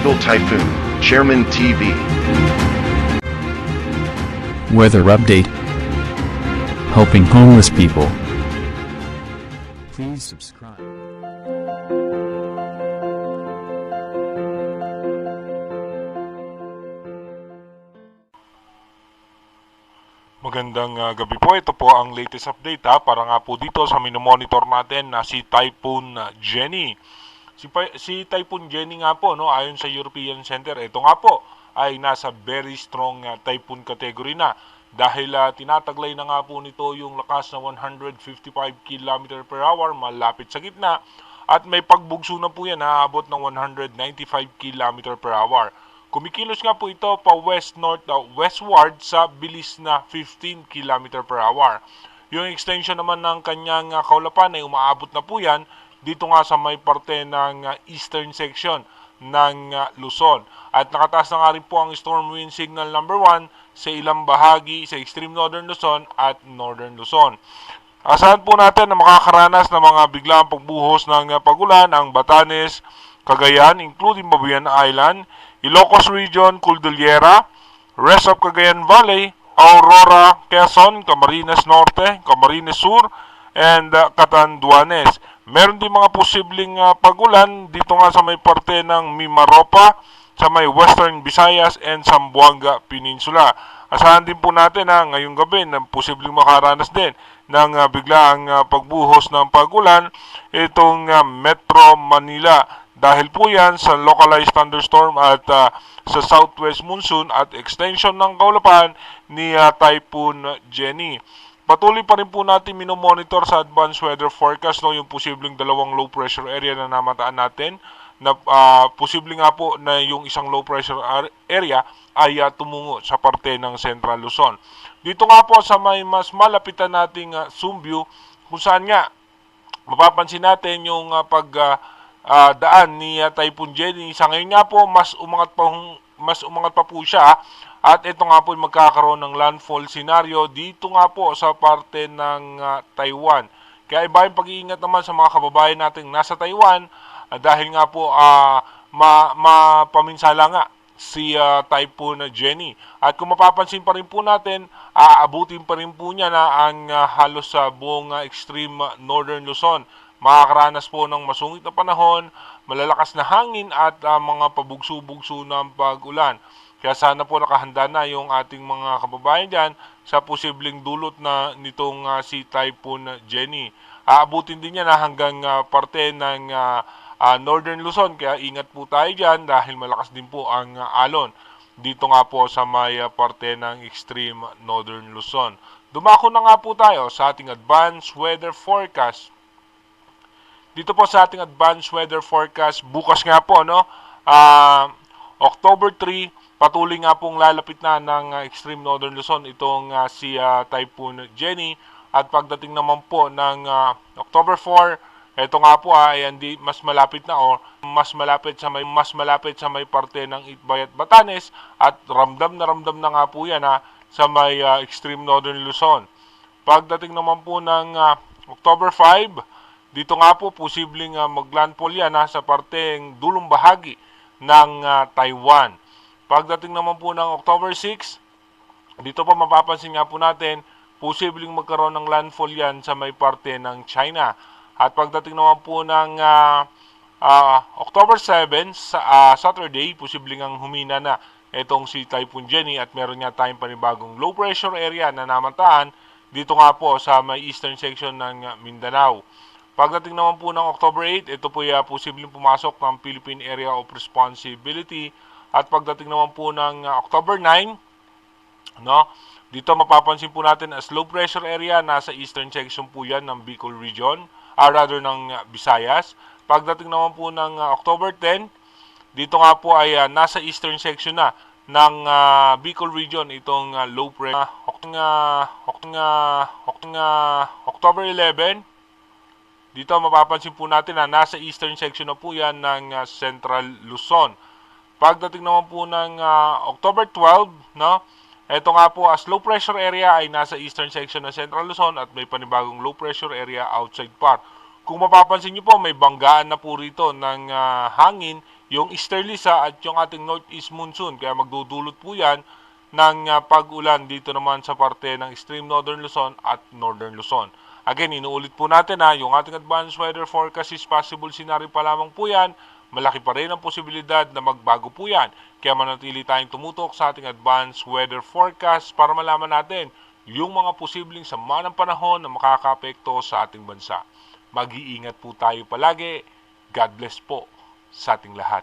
Global Typhoon, Chairman TV. Weather update. Helping homeless people. Please subscribe. Magandang gabi po. Ito po ang latest update para nga po dito sa minomonitor natin na si Typhoon Jenny. Si Typhoon Jenny nga po, no, ayon sa European Center, ito nga po ay nasa very strong typhoon category na dahil tinataglay na nga po nito yung lakas na 155 km per hour malapit sa gitna at may pagbugso na po yan aabot ng 195 km per hour. Kumikilos nga po ito pa west-north-westward sa bilis na 15 km per hour. Yung extension naman ng kanyang kaulapan ay umaabot na po yan dito nga sa may parte ng eastern section ng Luzon. At nakataas na nga rin po ang storm wind signal number 1 sa ilang bahagi sa extreme northern Luzon at northern Luzon. Asahan po natin na makakaranas ng mga biglang pagbuhos ng pagulan ang Batanes, Cagayan, including Babuyan Island, Ilocos Region, Cordillera, rest of Cagayan Valley, Aurora, Quezon, Camarines Norte, Camarines Sur, and Catanduanes. Meron din mga posibleng pagulan dito nga sa may parte ng Mimaropa, sa may Western Visayas and Zamboanga Peninsula. Asahan din po natin na ngayong gabi na posibleng makaranas din ng biglaang pagbuhos ng pagulan itong Metro Manila. Dahil po yan sa localized thunderstorm at sa southwest monsoon at extension ng kaulapan ni Typhoon Jenny. Patuloy pa rin po natin minomonitor sa advanced weather forecast yung posibleng dalawang low pressure area na namataan natin na posible nga po na yung isang low pressure area ay tumungo sa parte ng Central Luzon. Dito nga po sa may mas malapitan nating Sumbio kung saan nga mapapansin natin yung daan ni Typhoon Jenny. Sa ngayon nga po mas umangat pa po siya at ito nga po magkakaroon ng landfall scenario dito nga po sa parte ng Taiwan. Kaya iba yung pag-iingat naman sa mga kababayan nating nasa Taiwan dahil nga po mapaminsala nga si Typhoon Jenny. At kung mapapansin pa rin po natin, aabutin pa rin po niya na ang halos sa buong extreme northern Luzon. Makakaranas po ng masungit na panahon, malalakas na hangin at mga pabugso-bugso ng pag-ulan. Kaya sana po nakahanda na yung ating mga kababayan dyan sa posibleng dulot na nitong si Typhoon Jenny. Aabutin din niya na hanggang parte ng northern Luzon, kaya ingat po tayo dyan dahil malakas din po ang alon. Dito nga po sa may parte ng extreme northern Luzon. Dumako na nga po tayo sa ating advanced weather forecast. Dito po sa ating advanced weather forecast, bukas nga po, no? October 3, patuloy nga pong lalapit na ng extreme northern Luzon itong si Typhoon Jenny. At pagdating naman po ng October 4, ito nga po ay mas malapit na o mas malapit sa may parte ng Itbay at Batanes at ramdam na nga po yan sa may extreme northern Luzon. Pagdating naman po ng October 5, dito nga po posibleng maglandfall yan sa parteng dulong bahagi ng Taiwan. Pagdating naman po ng October 6, dito po mapapansin nga po natin posibleng magkaroon ng landfall yan sa may parte ng China. At pagdating naman po ng October 7, Saturday, posibleng ang humina na itong si Typhoon Jenny at meron nga tayong panibagong low pressure area na namataan dito nga po sa may eastern section ng Mindanao. Pagdating naman po ng October 8, ito po posibleng pumasok ng Philippine Area of Responsibility. At pagdating naman po ng October 9, no, dito mapapansin po natin as low pressure area, nasa eastern section po yan ng Bicol region, ng Visayas. Pagdating naman po ng October 10, dito nga po ay nasa eastern section na ng Bicol region itong low pressure. October 11, dito mapapansin po natin na nasa eastern section na po yan ng Central Luzon. Pagdating naman po ng October 12, no, ito nga po as low pressure area ay nasa eastern section ng Central Luzon at may panibagong low pressure area outside part. Kung mapapansin nyo po, may banggaan na po rito ng hangin yung easterly at yung ating northeast monsoon. Kaya magdudulot po yan ng pag-ulan dito naman sa parte ng extreme northern Luzon at northern Luzon. Again, inuulit po natin yung ating advanced weather forecast is possible scenario pa lamang po yan. Malaki pa rin ang posibilidad na magbago po yan. Kaya manatili tayong tumutok sa ating advanced weather forecast para malaman natin yung mga posibleng sama ng panahon na makakaapekto sa ating bansa. Mag-iingat po tayo palagi. God bless po sa ating lahat.